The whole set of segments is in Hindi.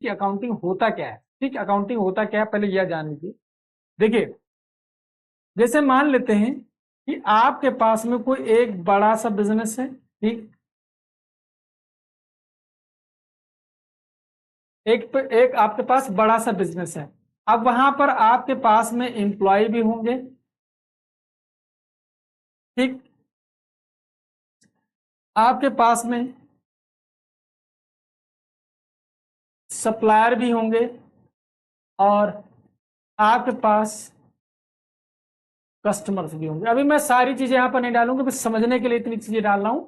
कि अकाउंटिंग होता क्या है। ठीक, अकाउंटिंग होता क्या है पहले यह जान लीजिए। देखिए, जैसे मान लेते हैं कि आपके पास में कोई एक बड़ा सा बिजनेस है, ठीक, एक आपके पास बड़ा सा बिजनेस है। अब वहां पर आपके पास में एम्प्लॉय भी होंगे, ठीक, आपके पास में सप्लायर भी होंगे और आपके पास कस्टमर्स भी होंगे। अभी मैं सारी चीजें यहां पर नहीं डालूंगा, बस समझने के लिए इतनी चीजें डाल रहा हूं।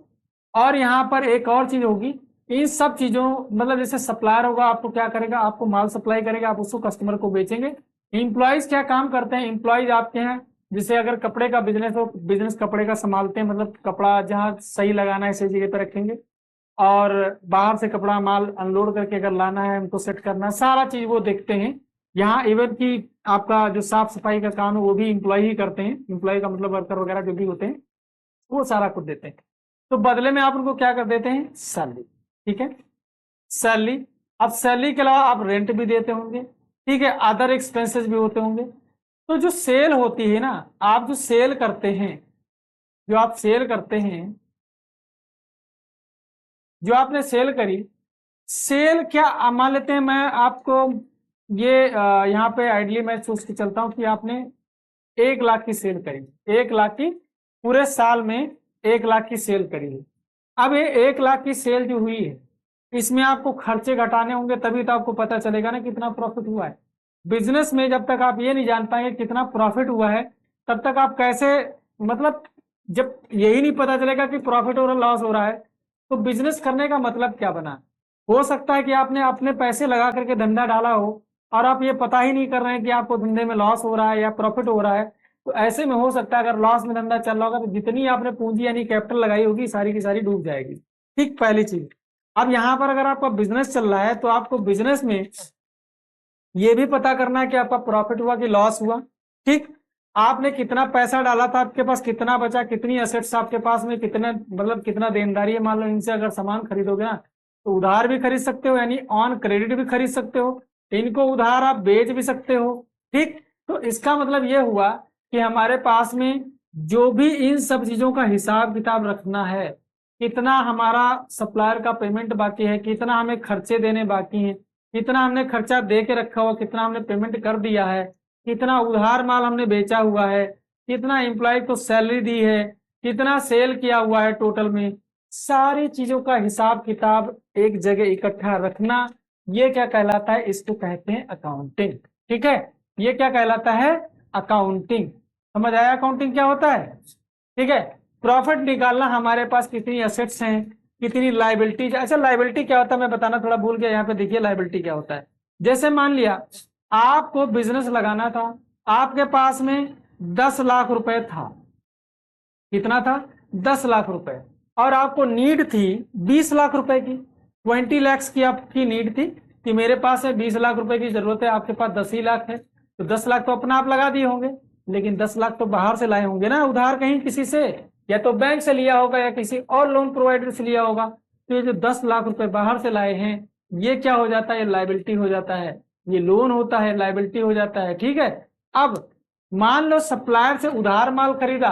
और यहाँ पर एक और चीज होगी, इन सब चीजों मतलब जैसे सप्लायर होगा, आपको क्या करेगा, आपको माल सप्लाई करेगा, आप उसको कस्टमर को बेचेंगे। एम्प्लॉयज क्या काम करते हैं, एम्प्लॉयज आपके हैं, जैसे अगर कपड़े का बिजनेस हो, बिजनेस कपड़े का संभालते हैं, मतलब कपड़ा जहाँ सही लगाना है सही जगह पे रखेंगे, और बाहर से कपड़ा माल अनलोड करके अगर लाना है, उनको सेट करना है, सारा चीज वो देखते हैं। यहाँ इवन की आपका जो साफ सफाई का काम है वो भी इम्प्लॉय ही करते हैं, इम्प्लॉय का मतलब वर्कर वगैरह जो भी होते हैं वो सारा कुछ देते हैं। तो बदले में आप उनको क्या कर देते हैं, सैलरी, ठीक है, सैलरी। अब सैलरी के अलावा आप रेंट भी देते होंगे, ठीक है, अदर एक्सपेंसेस भी होते होंगे। तो जो सेल होती है ना, आप जो सेल करते हैं, जो आप सेल करते हैं, जो आपने सेल करी, सेल क्या मान लेते हैं, मैं आपको ये यहाँ पे आइडियली मैं सोच के चलता हूं कि आपने 1 लाख की सेल करी, 1 लाख की, पूरे साल में 1 लाख की सेल करी है। अब ये 1 लाख की सेल जो हुई है, इसमें आपको खर्चे घटाने होंगे, तभी तो आपको पता चलेगा ना कितना प्रॉफिट हुआ है। बिजनेस में जब तक आप ये नहीं जान पाएंगे कितना प्रॉफिट हुआ है, तब तक आप कैसे, मतलब जब यही नहीं पता चलेगा कि प्रॉफिट हो रहा लॉस हो रहा है, तो बिजनेस करने का मतलब क्या बना। हो सकता है कि आपने अपने पैसे लगा करके धंधा डाला हो और आप ये पता ही नहीं कर रहे हैं कि आपको धंधे में लॉस हो रहा है या प्रॉफिट हो रहा है। तो ऐसे में हो सकता है अगर लॉस में धंधा चल रहा होगा तो जितनी आपने पूंजी यानी कैपिटल लगाई होगी सारी की सारी डूब जाएगी। ठीक, पहली चीज। अब यहां पर अगर आपका बिजनेस चल रहा है तो आपको बिजनेस में ये भी पता करना है कि आपका प्रॉफिट हुआ कि लॉस हुआ। ठीक, आपने कितना पैसा डाला था, आपके पास कितना बचा, कितनी एसेट्स आपके पास में, कितने मतलब कितना देनदारी है। मान लो इनसे अगर सामान खरीदोगे ना तो उधार भी खरीद सकते हो, यानी ऑन क्रेडिट भी खरीद सकते हो, इनको उधार आप बेच भी सकते हो। ठीक, तो इसका मतलब ये हुआ कि हमारे पास में जो भी इन सब चीजों का हिसाब किताब रखना है, कितना हमारा सप्लायर का पेमेंट बाकी है, कितना हमें खर्चे देने बाकी हैं, कितना हमने खर्चा दे के रखा हुआ, कितना हमने पेमेंट कर दिया है, कितना उधार माल हमने बेचा हुआ है, कितना एम्प्लॉय को सैलरी दी है, कितना सेल किया हुआ है टोटल में, सारी चीजों का हिसाब किताब एक जगह इकट्ठा रखना, ये क्या कहलाता है, इसको कहते हैं अकाउंटिंग। ठीक है, ये क्या कहलाता है, अकाउंटिंग। समझ आया अकाउंटिंग क्या होता है। ठीक है, प्रॉफिट निकालना, हमारे पास कितनी एसेट्स हैं, कितनी लाइबिलिटीज। अच्छा, लाइबिलिटी क्या होता है मैं बताना थोड़ा भूल गया, यहाँ पे देखिए लाइबिलिटी क्या होता है। जैसे मान लिया आपको बिजनेस लगाना था, आपके पास में 10 लाख रुपए था, कितना था, 10 लाख रुपए, और आपको नीड थी 20 लाख रुपए की, 20 लैक्स की आपकी नीड थी कि मेरे पास है 20 लाख रुपए की जरूरत है, आपके पास 10 ही लाख है, तो 10 लाख तो अपना आप लगा दिए होंगे, लेकिन 10 लाख तो बाहर से लाए होंगे ना, उधार कहीं किसी से, या तो बैंक से लिया होगा या किसी और लोन प्रोवाइडर से लिया होगा। तो ये जो 10 लाख रुपए बाहर से लाए हैं, ये क्या हो जाता है, ये लाइबिलिटी हो जाता है, ये लोन होता है, लाइबिलिटी हो जाता है। ठीक है, अब मान लो सप्लायर से उधार माल खरीदा,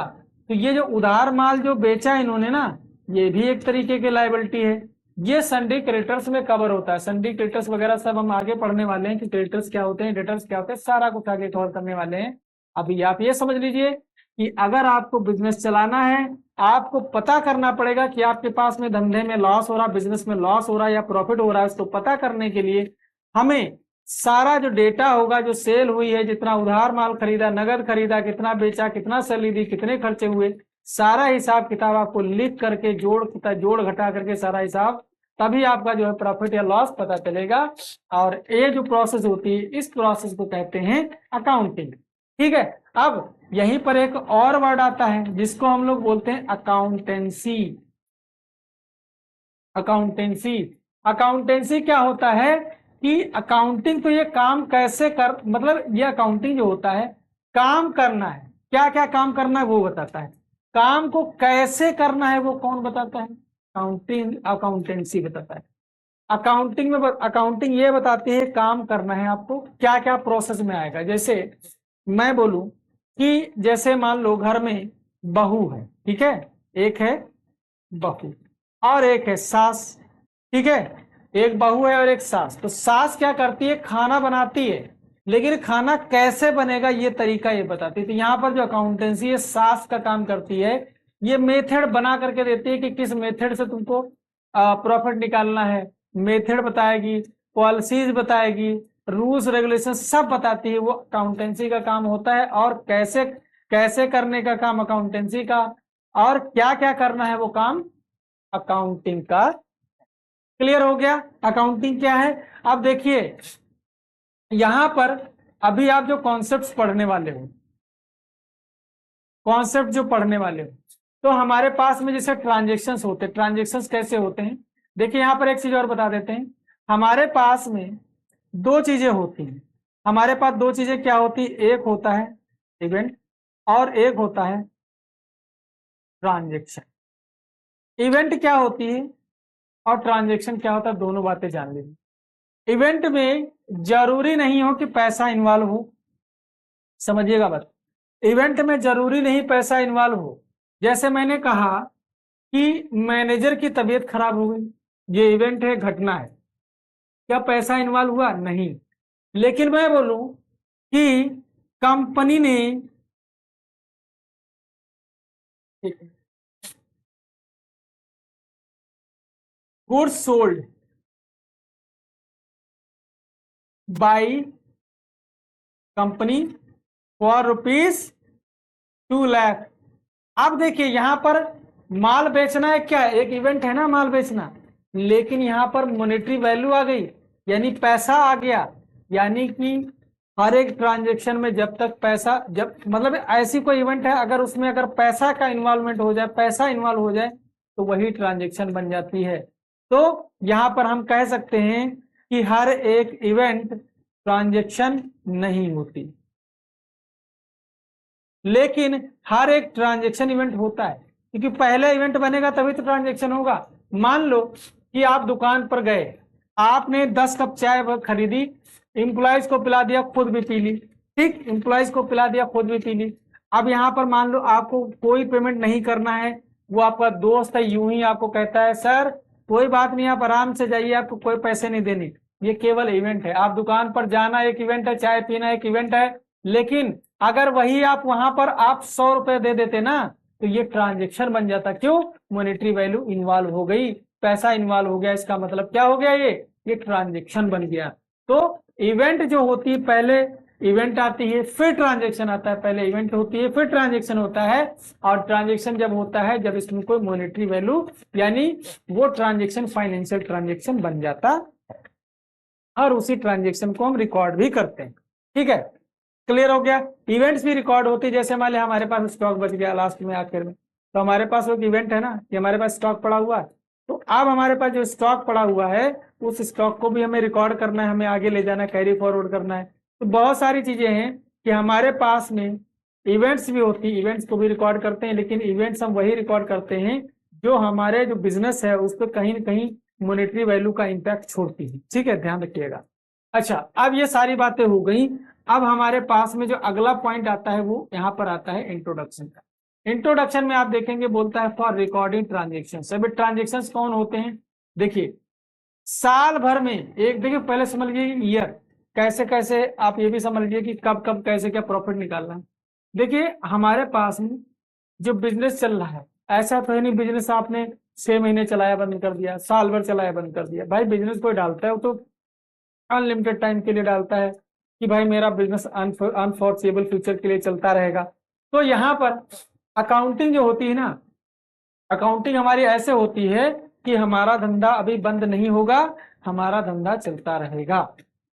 तो ये जो उधार माल जो बेचा इन्होंने ना, ये भी एक तरीके की लाइबिलिटी है। ये सन्डी क्रेडिटर्स में कवर होता है, सन्डी क्रेडिटर्स वगैरह सब हम आगे पढ़ने वाले हैं कि क्रेडिटर्स क्या होते हैं, डेटर्स क्या होते हैं, सारा कुछ आगे कवर करने वाले हैं। अभी आप ये समझ लीजिए कि अगर आपको बिजनेस चलाना है, आपको पता करना पड़ेगा कि आपके पास में धंधे में लॉस हो रहा, बिजनेस में लॉस हो रहा है या प्रॉफिट हो रहा है, उसको पता करने के लिए हमें सारा जो डेटा होगा, जो सेल हुई है, जितना उधार माल खरीदा, नगद खरीदा, कितना बेचा, कितना सैलरी दी, कितने खर्चे हुए, सारा हिसाब किताब आपको लिख करके जोड़ घटा करके सारा हिसाब, तभी आपका जो है प्रॉफिट या लॉस पता चलेगा। और ये जो प्रोसेस होती है, इस प्रोसेस को कहते हैं अकाउंटिंग। ठीक है, अब यहीं पर एक और वर्ड आता है जिसको हम लोग बोलते हैं अकाउंटेंसी। अकाउंटेंसी, अकाउंटेंसी क्या होता है कि अकाउंटिंग, तो ये काम कैसे कर, मतलब ये अकाउंटिंग जो होता है, काम करना है, क्या क्या काम करना है वो बताता है, काम को कैसे करना है वो कौन बताता है, अकाउंटिंग, अकाउंटेंसी बताता है। अकाउंटिंग ये बताती है काम करना है आपको, क्या क्या प्रोसेस में आएगा। जैसे मैं बोलूं कि जैसे मान लो घर में बहू है, ठीक है, एक है बहू और एक है सास, ठीक है, एक बहू है और एक सास। तो सास क्या करती है, खाना बनाती है, लेकिन खाना कैसे बनेगा ये तरीका ये बताती है। तो यहाँ पर जो अकाउंटेंसी है सास का काम करती है, ये मेथड बना करके देती है कि किस मेथड से तुमको प्रॉफिट निकालना है, मेथड बताएगी, पॉलिसीज बताएगी, रूल्स रेगुलेशन सब बताती है, वो अकाउंटेंसी का काम होता है। और कैसे कैसे करने का काम अकाउंटेंसी का, और क्या क्या करना है वो काम अकाउंटिंग का। क्लियर हो गया अकाउंटिंग क्या है। अब देखिए यहां पर अभी आप जो कॉन्सेप्ट्स पढ़ने वाले हो, कॉन्सेप्ट जो पढ़ने वाले हो, तो हमारे पास में जैसे ट्रांजेक्शन्स होते हैं, ट्रांजेक्शन्स कैसे होते हैं, देखिए यहां पर एक चीज और बता देते हैं। हमारे पास में दो चीजें होती हैं, हमारे पास दो चीजें क्या होती है, एक होता है इवेंट और एक होता है ट्रांजेक्शन। इवेंट क्या होती है और ट्रांजेक्शन क्या होता है, दोनों बातें जान लीजिए। इवेंट में जरूरी नहीं हो कि पैसा इन्वॉल्व हो, समझिएगा बात, इवेंट में जरूरी नहीं पैसा इन्वॉल्व हो। जैसे मैंने कहा कि मैनेजर की तबीयत खराब हो गई, ये इवेंट है, घटना है, क्या पैसा इन्वॉल्व हुआ, नहीं। लेकिन मैं बोलूं कि कंपनी ने goods sold by company for ₹2 lakh. अब देखिए यहां पर माल बेचना है, क्या एक इवेंट है ना माल बेचना, लेकिन यहां पर मॉनेटरी वैल्यू आ गई, यानी पैसा आ गया। यानी कि हर एक ट्रांजेक्शन में जब तक पैसा, जब मतलब ऐसी कोई इवेंट है अगर उसमें अगर पैसा का इन्वॉल्वमेंट हो जाए, पैसा इन्वॉल्व हो जाए, तो वही ट्रांजेक्शन बन जाती है। तो यहां पर हम कह सकते हैं कि हर एक इवेंट ट्रांजेक्शन नहीं होती, लेकिन हर एक ट्रांजेक्शन इवेंट होता है, क्योंकि पहले इवेंट बनेगा तभी तो ट्रांजेक्शन होगा। मान लो कि आप दुकान पर गए, आपने 10 कप चाय खरीदी, इंप्लॉइज को पिला दिया, खुद भी पी ली, ठीक, इंप्लॉइज को पिला दिया, खुद भी पी ली। अब यहां पर मान लो आपको कोई पेमेंट नहीं करना है, वो आपका दोस्त है, यूं ही आपको कहता है सर कोई बात नहीं आप आराम से जाइए, आपको कोई पैसे नहीं देने, ये केवल इवेंट है। आप दुकान पर जाना एक इवेंट है, चाय पीना एक इवेंट है, लेकिन अगर वही आप वहां पर आप 100 रुपए दे देते ना, तो ये ट्रांजेक्शन बन जाता। क्यों, मॉनेटरी वैल्यू इन्वॉल्व हो गई, पैसा इन्वॉल्व हो गया, इसका मतलब क्या हो गया, ये ट्रांजेक्शन बन गया। तो इवेंट जो होती है, पहले इवेंट आती है फिर ट्रांजेक्शन आता है, पहले इवेंट होती है फिर ट्रांजेक्शन होता है। और ट्रांजेक्शन जब होता है जब इसमें कोई मॉनेटरी वैल्यू, यानी वो ट्रांजेक्शन फाइनेंशियल ट्रांजेक्शन बन जाता, और उसी ट्रांजेक्शन को हम रिकॉर्ड भी करते हैं। ठीक है, क्लियर हो गया। इवेंट्स भी रिकॉर्ड होती है, जैसे मान लिया हमारे पास स्टॉक बच गया लास्ट में आखिर में, तो हमारे पास वो इवेंट है ना कि हमारे पास स्टॉक पड़ा हुआ है, तो अब हमारे पास जो स्टॉक पड़ा हुआ है उस स्टॉक को भी हमें रिकॉर्ड करना है, हमें आगे ले जाना है, कैरी फॉरवर्ड करना है। तो बहुत सारी चीजें हैं कि हमारे पास में इवेंट्स भी होती है, इवेंट्स को भी रिकॉर्ड करते हैं, लेकिन इवेंट्स हम वही रिकॉर्ड करते हैं जो हमारे जो बिजनेस है उस पर कहीं ना कहीं मॉनेटरी वैल्यू का इंपैक्ट छोड़ती है। ठीक है, ध्यान रखिएगा। अच्छा, अब ये सारी बातें हो गई। अब हमारे पास में जो अगला पॉइंट आता है वो यहाँ पर आता है इंट्रोडक्शन का। इंट्रोडक्शन में आप देखेंगे बोलता है फॉर रिकॉर्डिंग ट्रांजेक्शन। अभी ट्रांजेक्शन कौन होते हैं, देखिए साल भर में एक, देखिए पहले समझ लीजिए ईयर, कैसे कैसे आप ये भी समझ लीजिए कि कब कब कैसे क्या प्रॉफिट निकालना है। देखिए हमारे पास में जो बिजनेस चल रहा है, ऐसा तो है नहीं बिजनेस आपने 6 महीने चलाया बंद कर दिया, साल भर चलाया बंद कर दिया। भाई बिजनेस कोई डालता है वो तो अनलिमिटेड टाइम के लिए डालता है कि भाई मेरा बिजनेस अनफोर्सेबल फ्यूचर के लिए चलता रहेगा। तो यहाँ पर अकाउंटिंग जो होती है ना, अकाउंटिंग हमारी ऐसे होती है कि हमारा धंधा अभी बंद नहीं होगा, हमारा धंधा चलता रहेगा।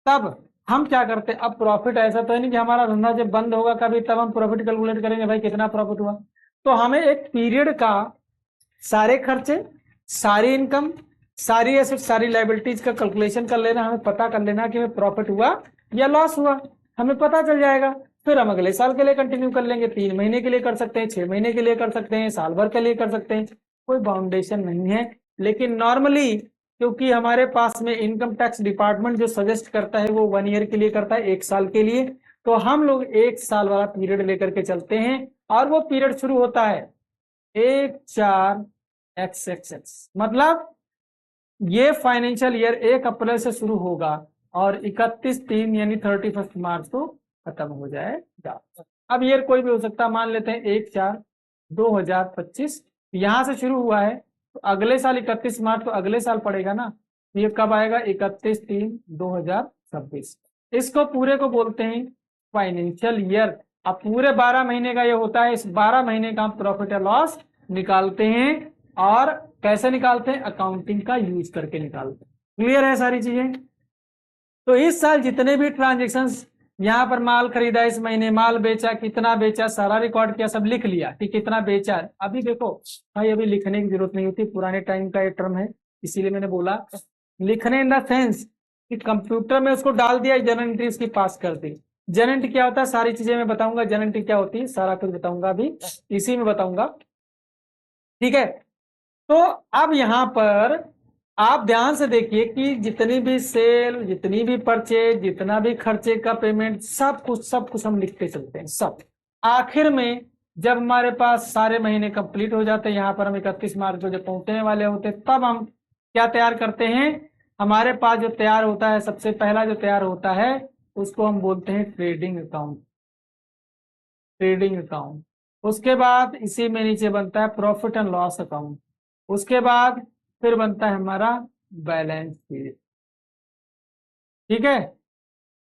तब हम क्या करते हैं, अब प्रॉफिट ऐसा तो है नहीं कि हमारा धंधा जब बंद होगा कभी तब हम प्रॉफिट कैलकुलेट करेंगे भाई कितना प्रॉफिट हुआ। तो हमें एक पीरियड का सारे खर्चे, सारी इनकम, सारी एसेट, सारी लाइबिलिटीज का कैलकुलेशन कर लेना, हमें पता कर लेना कि हमें प्रॉफिट हुआ या लॉस हुआ, हमें पता चल जाएगा। फिर हम अगले साल के लिए कंटिन्यू कर लेंगे, 3 महीने के लिए कर सकते हैं, 6 महीने के लिए कर सकते हैं, साल भर के लिए कर सकते हैं, कोई बाउंडेशन नहीं है। लेकिन नॉर्मली क्योंकि हमारे पास में इनकम टैक्स डिपार्टमेंट जो सजेस्ट करता है वो 1 ईयर के लिए करता है, 1 साल के लिए। तो हम लोग 1 साल वाला पीरियड लेकर के चलते हैं और वो पीरियड शुरू होता है 1/4 मतलब ये फाइनेंशियल ईयर 1 अप्रैल से शुरू होगा और 31/3 यानी 31 मार्च को खत्म हो जाएगा। अब ईयर कोई भी हो सकता है, मान लेते हैं 1/4/2025 यहां से शुरू हुआ है तो अगले साल 31 मार्च को अगले साल पड़ेगा ना, ये कब आएगा 31/3/2026। इसको पूरे को बोलते हैं फाइनेंशियल ईयर। अब पूरे 12 महीने का ये होता है, इस 12 महीने का हम प्रॉफिट और लॉस निकालते हैं और कैसे निकालते हैं, अकाउंटिंग का यूज करके निकालते हैं। क्लियर है सारी चीजें। तो इस साल जितने भी ट्रांजेक्शन्स यहाँ पर माल खरीदा, इस महीने माल बेचा, कितना बेचा, सारा रिकॉर्ड किया, सब लिख लिया कि कितना बेचा। अभी देखो भाई अभी लिखने की जरूरत नहीं होती, पुराने टाइम का ये टर्म है, इसीलिए मैंने बोला लिखने इन द सेंस कि कंप्यूटर में उसको डाल दिया, जनरल एंट्री उसकी पास कर दी। जनरल एंट्री क्या होता है सारी चीजें मैं बताऊंगा, जनरल एंट्री क्या होती है सारा कुछ बताऊंगा, अभी इसी में बताऊंगा। ठीक है, तो अब यहां पर आप ध्यान से देखिए कि जितनी भी सेल, जितनी भी परचेज, जितना भी खर्चे का पेमेंट, सब कुछ हम लिखते चलते हैं सब। आखिर में जब हमारे पास सारे महीने कंप्लीट हो जाते हैं, यहाँ पर हम 31 मार्च को जब पहुंचने वाले होते हैं, तब हम क्या तैयार करते हैं, हमारे पास जो तैयार होता है, सबसे पहला जो तैयार होता है उसको हम बोलते हैं ट्रेडिंग अकाउंट। ट्रेडिंग अकाउंट, उसके बाद इसी में नीचे बनता है प्रॉफिट एंड लॉस अकाउंट, उसके बाद फिर बनता है हमारा बैलेंस शीट। ठीक है,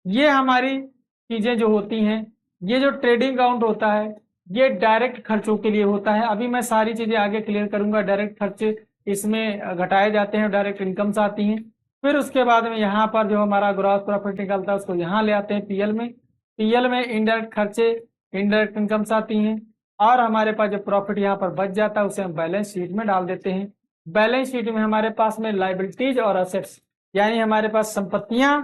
ये हमारी चीजें जो होती हैं, ये जो ट्रेडिंग अकाउंट होता है ये डायरेक्ट खर्चों के लिए होता है। अभी मैं सारी चीजें आगे क्लियर करूंगा, डायरेक्ट खर्चे इसमें घटाए जाते हैं, डायरेक्ट इनकम्स आती हैं। फिर उसके बाद में यहाँ पर जो हमारा ग्रॉस प्रॉफिट निकलता है उसको यहाँ ले आते हैं पीएल में। पीएल में इनडायरेक्ट खर्चे, इनडायरेक्ट इनकम्स आती हैं और हमारे पास जो प्रॉफिट यहाँ पर बच जाता है उसे हम बैलेंस शीट में डाल देते हैं। बैलेंस शीट में हमारे पास में लाइबिलिटीज और असेट्स, यानी हमारे पास संपत्तियां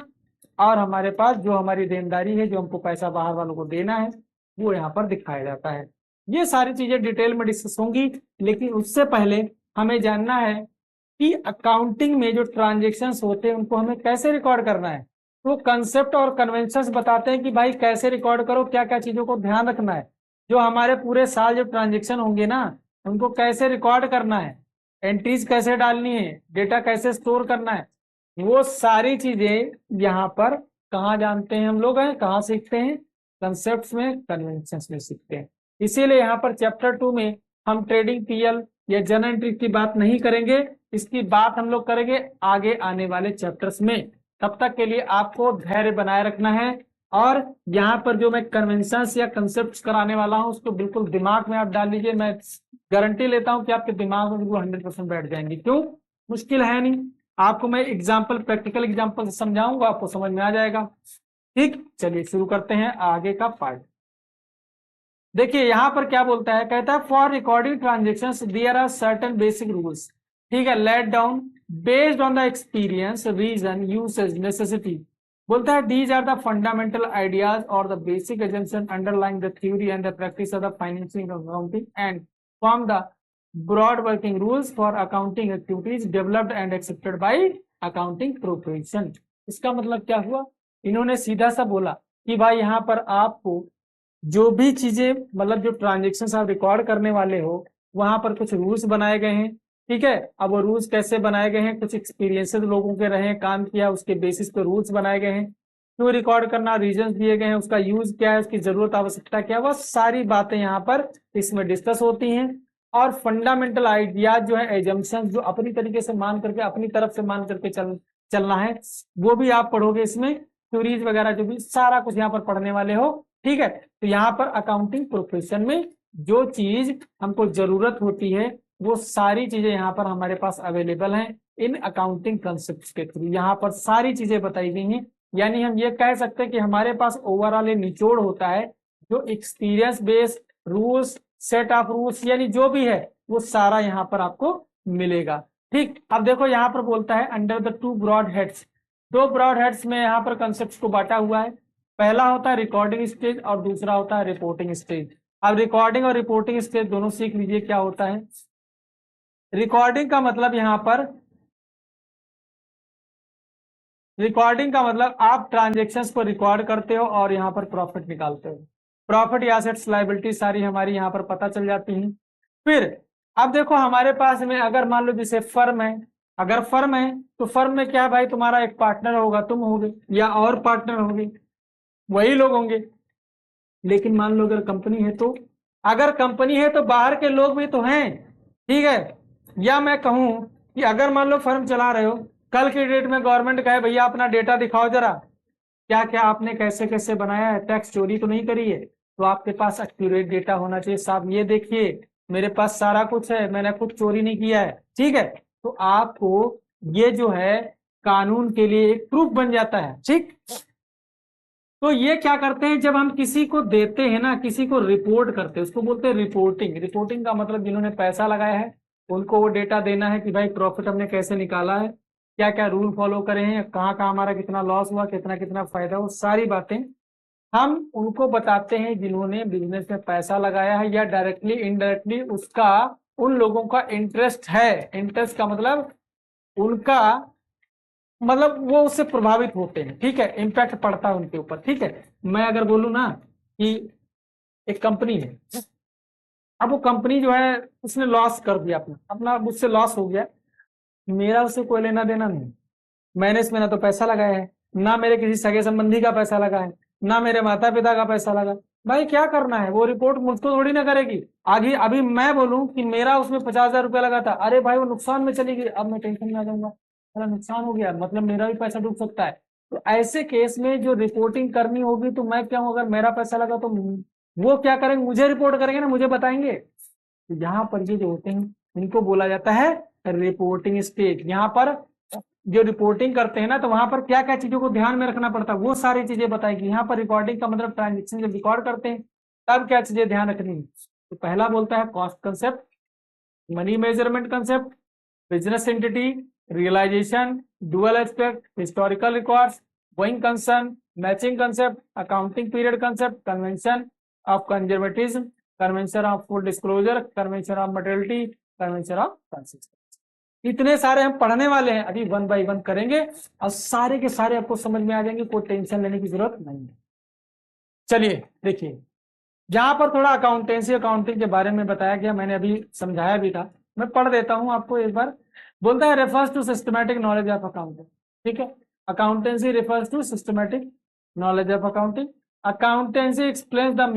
और हमारे पास जो हमारी देनदारी है, जो हमको पैसा बाहर वालों को देना है, वो यहाँ पर दिखाया जाता है। ये सारी चीजें डिटेल में डिस्कस होंगी, लेकिन उससे पहले हमें जानना है कि अकाउंटिंग में जो ट्रांजेक्शन्स होते हैं उनको हमें कैसे रिकॉर्ड करना है। तो कंसेप्ट और कन्वेंशंस बताते हैं कि भाई कैसे रिकॉर्ड करो, क्या क्या चीजों को ध्यान रखना है। जो हमारे पूरे साल जो ट्रांजेक्शन होंगे ना, उनको कैसे रिकॉर्ड करना है, एंट्रीज कैसे डालनी है, डेटा कैसे स्टोर करना है, वो सारी चीजें यहाँ पर कहाँ जानते हैं हम लोग हैं, कहाँ सीखते हैं, कंसेप्ट में, कन्वेंशंस में सीखते हैं। इसीलिए यहाँ पर चैप्टर 2 में हम ट्रेडिंग पीएल या जनरल एंट्री की बात नहीं करेंगे, इसकी बात हम लोग करेंगे आगे आने वाले चैप्टर्स में। तब तक के लिए आपको धैर्य बनाए रखना है और यहाँ पर जो मैं कन्वेंशंस या कंसेप्ट कराने वाला हूँ उसको बिल्कुल दिमाग में आप डाल लीजिए। मैं गारंटी लेता हूँ कि आपके दिमाग में बिल्कुल 100% बैठ जाएंगी। क्यों, मुश्किल है नहीं, आपको मैं एग्जाम्पल, प्रैक्टिकल एग्जाम्पल से समझाऊंगा, आपको समझ में आ जाएगा। ठीक, चलिए शुरू करते हैं आगे का पार्ट। देखिए यहाँ पर क्या बोलता है, कहता है for recording transactions there are certain basic rules. ठीक है, laid down based on the experience, reason, usage, necessity. बोलता है these are the fundamental ideas और the basic assumption underlying the theory and the practice of the financial accounting and form the broad working rules for accounting activities developed and accepted by accounting profession। इसका मतलब क्या हुआ, इन्होंने सीधा सा बोला कि भाई यहाँ पर आपको जो भी चीजें, मतलब जो ट्रांजेक्शन आप रिकॉर्ड करने वाले हो, वहां पर कुछ रूल्स बनाए गए हैं। ठीक है, अब वो रूल्स कैसे बनाए गए हैं, कुछ एक्सपीरियंसेस लोगों के रहे, काम किया, उसके बेसिस पे रूल्स बनाए गए हैं। क्यों रिकॉर्ड करना, रीजन दिए गए हैं, उसका यूज क्या है, उसकी जरूरत आवश्यकता क्या है, वह सारी बातें यहाँ पर इसमें डिस्कस होती हैं। और फंडामेंटल आइडियाज जो है, एजम्पशन, जो अपनी तरीके से मान करके, अपनी तरफ से मान करके चलना है, वो भी आप पढ़ोगे इसमें। थ्योरीज वगैरह जो भी सारा कुछ यहाँ पर पढ़ने वाले हो। ठीक है, तो यहाँ पर अकाउंटिंग प्रोफेशन में जो चीज हमको जरूरत होती है वो सारी चीजें यहाँ पर हमारे पास अवेलेबल हैं इन अकाउंटिंग कंसेप्ट के थ्रू। यहाँ पर सारी चीजें बताई गई हैं, यानी हम ये कह सकते हैं कि हमारे पास ओवरऑल ये निचोड़ होता है जो experience based rules, set of rules, यानी जो भी है वो सारा यहाँ पर आपको मिलेगा। ठीक, अब देखो यहाँ पर बोलता है under the 2 broad heads. 2 broad heads में यहाँ पर कंसेप्ट को बांटा हुआ है। पहला होता है रिकॉर्डिंग स्टेज और दूसरा होता है रिपोर्टिंग स्टेज। अब रिकॉर्डिंग और रिपोर्टिंग स्टेज दोनों सीख लीजिए क्या होता है। रिकॉर्डिंग का मतलब यहाँ पर रिकॉर्डिंग का मतलब आप ट्रांजेक्शन्स को रिकॉर्ड करते हो और यहाँ पर प्रॉफिट निकालते हो। प्रॉफिट या एसेट्स लायबिलिटी सारी हमारी यहाँ पर पता चल जाती है। फिर अब देखो हमारे पास में अगर मान लो जैसे फर्म है, अगर फर्म है तो फर्म में क्या भाई, तुम्हारा एक पार्टनर होगा, तुम होगे या और पार्टनर होंगे, वही लोग होंगे। लेकिन मान लो अगर कंपनी है तो, अगर कंपनी है तो बाहर के लोग भी तो हैं, ठीक है। या मैं कहूं कि अगर मान लो फर्म चला रहे हो, कल की डेट में गवर्नमेंट कहे भैया अपना डेटा दिखाओ जरा, क्या क्या आपने कैसे कैसे बनाया है, टैक्स चोरी तो नहीं करी है, तो आपके पास एक्यूरेट डेटा होना चाहिए, साहब ये देखिए मेरे पास सारा कुछ है, मैंने कुछ चोरी नहीं किया है, ठीक है। तो आपको ये जो है कानून के लिए एक प्रूफ बन जाता है, ठीक। तो ये क्या करते हैं, जब हम किसी को देते हैं ना, किसी को रिपोर्ट करते हैं, उसको बोलते हैं रिपोर्टिंग। रिपोर्टिंग का मतलब जिन्होंने पैसा लगाया है उनको वो डेटा देना है कि भाई प्रॉफिट हमने कैसे निकाला है, क्या क्या रूल फॉलो करे हैं, कहाँ कहाँ हमारा कितना लॉस हुआ, कितना कितना फायदा हुआ, सारी बातें हम उनको बताते हैं जिन्होंने बिजनेस में पैसा लगाया है, या डायरेक्टली इनडायरेक्टली उसका उन लोगों का इंटरेस्ट है। इंटरेस्ट का मतलब उनका मतलब वो उससे प्रभावित होते हैं, ठीक है, इम्पैक्ट पड़ता है उनके ऊपर, ठीक है। मैं अगर बोलूं ना कि एक कंपनी है, अब वो कंपनी जो है उसने लॉस कर दिया, अपना अपना मुझसे लॉस हो गया, मेरा उससे कोई लेना देना नहीं। मैंने इसमें ना तो पैसा लगाया है, ना मेरे किसी सगे संबंधी का पैसा लगा है, ना मेरे माता पिता का पैसा लगा। भाई क्या करना है, वो रिपोर्ट मुझको थोड़ी ना करेगी। आगे अभी मैं बोलूं कि मेरा उसमें 50,000 रुपया लगा था, अरे भाई वो नुकसान में चली गई, अब मैं टेंशन में आ जाऊंगा, मेरा नुकसान हो गया, मतलब मेरा भी पैसा डूब सकता है। तो ऐसे केस में जो रिपोर्टिंग करनी होगी तो मैं क्या हूं, अगर मेरा पैसा लगा तो वो क्या करेंगे, मुझे रिपोर्ट करेंगे ना, मुझे बताएंगे। तो यहाँ पर ये जो होते हैं इनको बोला जाता है रिपोर्टिंग स्टेज। यहाँ पर जो रिपोर्टिंग करते हैं ना, तो वहां पर क्या क्या चीजों को ध्यान में रखना पड़ता है वो सारी चीजें बताएगी। यहाँ पर रिकॉर्डिंग का मतलब ट्रांजेक्शन जब रिकॉर्ड करते हैं तब क्या चीजें ध्यान रखनी है। तो पहला बोलता है cost concept, money measurement concept, business entity, realisation, dual aspect, historical records, going concern, matching concept, accounting period concept, convention of conservatism, convention of full disclosure, convention of materiality, convention of consistency. इतने सारे हम पढ़ने वाले हैं, अभी वन बाय वन करेंगे और सारे के सारे आपको समझ में आ जाएंगे, कोई टेंशन लेने की जरूरत नहीं है। चलिए देखिए, जहां पर थोड़ा अकाउंटेंसी अकाउंटिंग के बारे में बताया गया, मैंने अभी समझाया भी था, मैं पढ़ देता हूं आपको एक बार। बोलता है refers to systematic knowledge of accounting, ठीक है। Accountancy refers to systematic knowledge of accounting. Accountancy explains the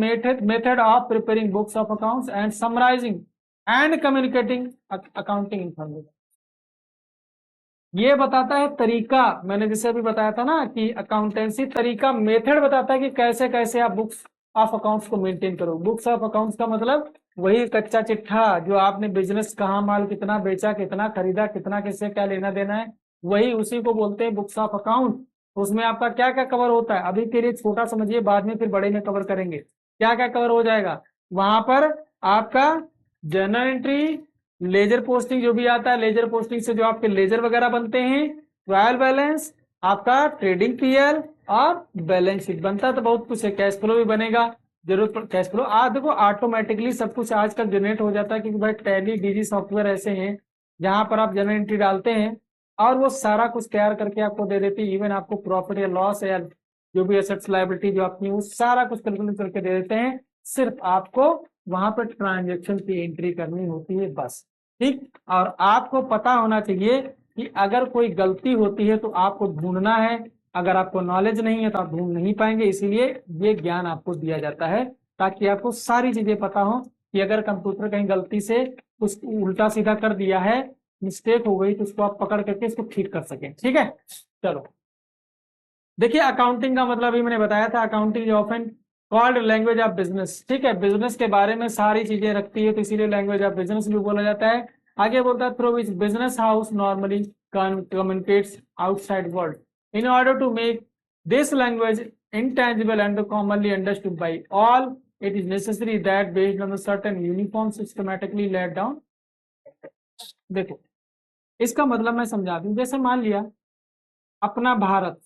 method of preparing books of accounts and summarising and communicating accounting information. ये बताता है तरीका, मैंने जैसे अभी बताया था ना कि अकाउंटेंसी तरीका, मेथड बताता है कि कैसे कैसे आप बुक्स ऑफ अकाउंट्स को मेंटेन करो। बुक्स ऑफ अकाउंट्स का मतलब वही कच्चा चिट्ठा जो आपने बिजनेस कहाँ माल कितना बेचा, कितना खरीदा, कितना किससे क्या लेना देना है, वही उसी को बोलते हैं बुक्स ऑफ अकाउंट। उसमें आपका क्या क्या कवर होता है, अभी के लिए छोटा समझिए, बाद में फिर बड़े में कवर करेंगे क्या क्या कवर हो जाएगा। वहां पर आपका जर्नल एंट्री, लेजर पोस्टिंग जो भी आता है, लेजर पोस्टिंग से जो आपके लेजर वगैरह बनते हैं, ट्रायल बैलेंस, आपका ट्रेडिंग पीएल और बैलेंस शीट बनता है। तो बहुत कुछ है, कैश फ्लो भी बनेगा, जरूरत पर कैश फ्लो देखो ऑटोमेटिकली सब कुछ आजकल जनरेट हो जाता है, क्योंकि भाई टैली डीजी सॉफ्टवेयर ऐसे हैं जहां पर आप जनरल एंट्री डालते हैं और वो सारा कुछ तैयार करके आपको दे देती है। इवन आपको प्रॉफिट या लॉस या जो भी एसेट्स लायबिलिटी जो आपकी वो सारा कुछ कैलकुलेट करके दे देते हैं, सिर्फ आपको वहां पर ट्रांजेक्शन की एंट्री करनी होती है बस, ठीक। और आपको पता होना चाहिए कि अगर कोई गलती होती है तो आपको ढूंढना है, अगर आपको नॉलेज नहीं है तो आप ढूंढ नहीं पाएंगे, इसीलिए ये ज्ञान आपको दिया जाता है ताकि आपको सारी चीजें पता हो कि अगर कंप्यूटर कहीं गलती से कुछ उल्टा सीधा कर दिया है, मिस्टेक हो गई, तो उसको आप पकड़ करके इसको ठीक कर सकें, ठीक है। चलो देखिए, अकाउंटिंग का मतलब ही मैंने बताया था, accounting often called language of business, ठीक है। बिजनेस के बारे में सारी चीजें रखती है तो इसीलिए लैंग्वेज ऑफ बिजनेस भी बोला जाता है। आगे बोलता है through which business house normally communicates outside world in order to make this language intangible and commonly understood by all, it is necessary that based on a certain uniform systematically laid down। देखो इसका मतलब मैं समझा दूं, जैसे मान लिया अपना भारत,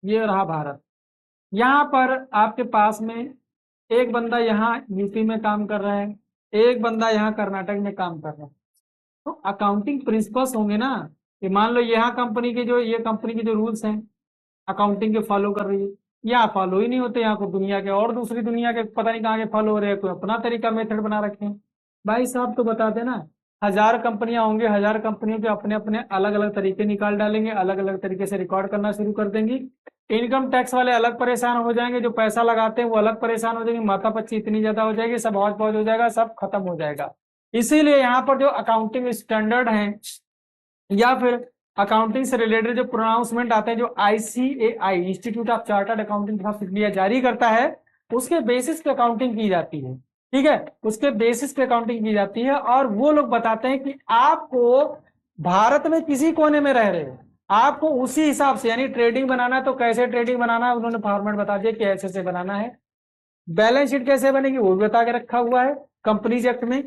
ये रहा भारत, यहाँ पर आपके पास में एक बंदा यहाँ यूपी में काम कर रहा है, एक बंदा यहाँ कर्नाटक में काम कर रहा है, तो अकाउंटिंग प्रिंसिपल्स होंगे ना, कि मान लो यहाँ कंपनी के जो ये कंपनी के जो रूल्स हैं अकाउंटिंग के फॉलो कर रही है, यहाँ फॉलो ही नहीं होते, यहाँ को दुनिया के और दूसरी दुनिया के पता नहीं कहाँ के फॉलो हो रहे हैं, कोई अपना तरीका मेथड बना रखे हैं। भाई साहब तो बता देना, 1000 कंपनियां होंगे, 1000 कंपनियों के अपने अपने अलग अलग तरीके निकाल डालेंगे, अलग अलग तरीके से रिकॉर्ड करना शुरू कर देंगी। इनकम टैक्स वाले अलग परेशान हो जाएंगे, जो पैसा लगाते हैं वो अलग परेशान हो जाएंगे, माथापच्ची इतनी ज्यादा हो जाएगी, सब हौच पौच हो जाएगा, सब खत्म हो जाएगा। इसीलिए यहाँ पर जो अकाउंटिंग स्टैंडर्ड है या फिर अकाउंटिंग से रिलेटेड जो प्रोनाउंसमेंट आते हैं, जो ICAI institute of chartered accounting of India जारी करता है, उसके बेसिस पे अकाउंटिंग की जाती है। ठीक है, उसके बेसिस पे अकाउंटिंग की जाती है, और वो लोग बताते हैं कि आपको भारत में किसी कोने में रह रहे हो, आपको उसी हिसाब से, यानी ट्रेडिंग बनाना है तो कैसे ट्रेडिंग बनाना है, उन्होंने फॉर्मेट बता दिया कि ऐसे से बनाना है। बैलेंस शीट कैसे बनेगी वो भी बता के रखा हुआ है कंपनीज एक्ट में,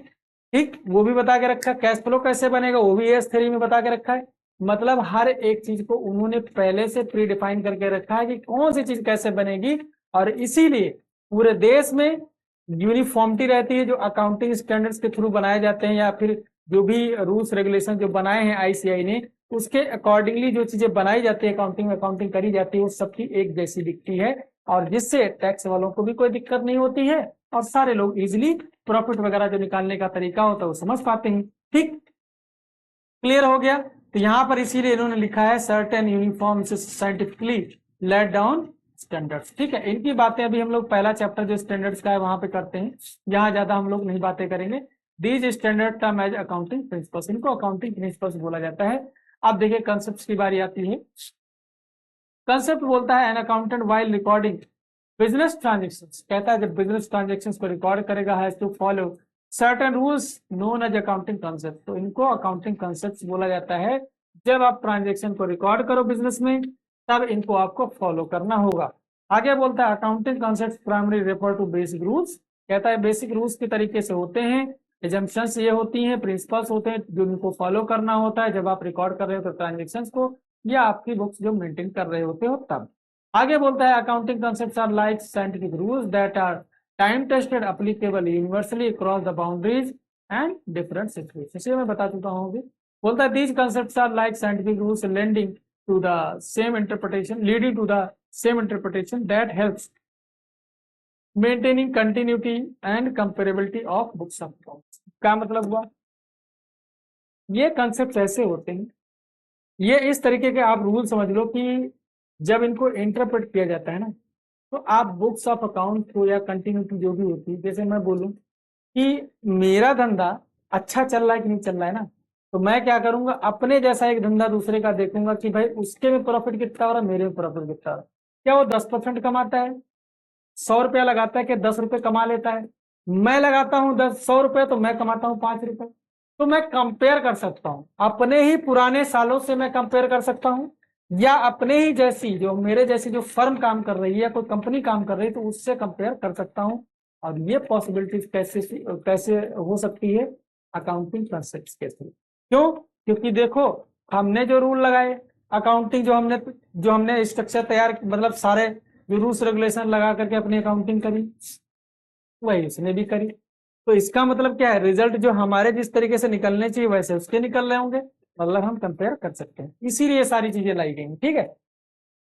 ठीक, वो भी बता के रखा है। कैश फ्लो कैसे बनेगा वो भी AS3 में बता के रखा है। मतलब हर एक चीज को उन्होंने पहले से प्री डिफाइन करके रखा है कि कौन सी चीज कैसे बनेगी, और इसीलिए पूरे देश में यूनिफॉर्मिटी रहती है। जो अकाउंटिंग स्टैंडर्ड्स के थ्रू बनाए जाते हैं, या फिर जो भी रूल्स रेगुलेशन जो बनाए हैं ICAI ने, उसके अकॉर्डिंगली जो चीजें बनाई जाती है, अकाउंटिंग में अकाउंटिंग करी जाती है, वो सबकी एक जैसी दिखती है, और जिससे टैक्स वालों को भी कोई दिक्कत नहीं होती है, और सारे लोग इजिली प्रॉफिट वगैरह जो निकालने का तरीका होता है वो समझ पाते हैं। ठीक, क्लियर हो गया। तो यहाँ पर इसीलिए इन्होंने लिखा है certain uniform scientifically let down standards. ठीक है, इनकी बातें अभी हम लोग पहला चैप्टर जो स्टैंडर्ड्स का है वहां पे करते हैं, यहाँ ज्यादा हम लोग नहीं बातें करेंगे। These standard term as accounting principles, इनको अकाउंटिंग प्रिंसिपल्स बोला जाता है। अब देखिए कंसेप्ट की बारी आती है। कंसेप्ट बोलता है an accountant while recording business transactions, कहता है जब बिजनेस ट्रांजेक्शंस को रिकॉर्ड करेगा has to follow certain rules known as accounting concept. तो इनको अकाउंटिंग कंसेप्ट बोला जाता है। जब आप ट्रांजेक्शन को रिकॉर्ड करो बिजनेस में, तब इनको आपको फॉलो करना होगा। आगे बोलता है accounting concept primary refer to basic rules, कहता है बेसिक रूल्स के तरीके से होते हैं, एजम्पशंस ये होती हैं, प्रिंसिपल्स होते हैं जो इनको फॉलो करना होता है जब आप रिकॉर्ड कर रहे हो तो ट्रांजेक्शंस को, या आपकी बुक्स जो मेंटेन कर रहे होते हो तब। आगे बोलता है accounting concepts are like scientific rules that are time tested applicable universally across the boundaries and different situations. ये मैं बता चुका हूँ। बोलता है these concepts are like scientific rules lending to the same interpretation leading to the same interpretation that helps maintaining continuity and comparability of books of accounts. क्या मतलब हुआ, ये कंसेप्ट ऐसे होते हैं, ये इस तरीके के आप रूल समझ लो कि जब इनको इंटरप्रेट किया जाता है ना, तो आप बुक्स ऑफ अकाउंट को या कंटिन्यूटी जो भी होती है, जैसे मैं बोलूं कि मेरा धंधा अच्छा चल रहा है कि नहीं चल रहा है ना, तो मैं क्या करूंगा, अपने जैसा एक धंधा दूसरे का देखूंगा कि भाई उसके में प्रॉफिट कितना हो रहा है, मेरे में प्रॉफिट कितना हो रहा है। क्या वो 10% कमाता है, 100 रुपया लगाता है कि 10 रुपये कमा लेता है, मैं लगाता हूँ 100 रुपये तो मैं कमाता हूँ 5 रुपये। तो मैं कंपेयर कर सकता हूँ, अपने ही पुराने सालों से मैं कंपेयर कर सकता हूँ, या अपने ही जैसी जो मेरे जैसी जो फर्म काम कर रही है या कोई कंपनी काम कर रही है तो उससे कंपेयर कर सकता हूँ। और ये पॉसिबिलिटीज कैसे कैसे हो सकती है, अकाउंटिंग कंसेप्ट के थ्रू। क्यों, क्योंकि देखो हमने जो रूल लगाए अकाउंटिंग, जो हमने स्ट्रक्चर तैयार, मतलब सारे जो रूल्स रेगुलेशन लगा करके अपनी अकाउंटिंग करी, वही इसने भी करी। तो इसका मतलब क्या है, रिजल्ट जो हमारे जिस तरीके से निकलने चाहिए वैसे उसके निकल रहे होंगे, मतलब हम कंपेयर कर सकते हैं, इसीलिए सारी चीजें लाई गई। ठीक है,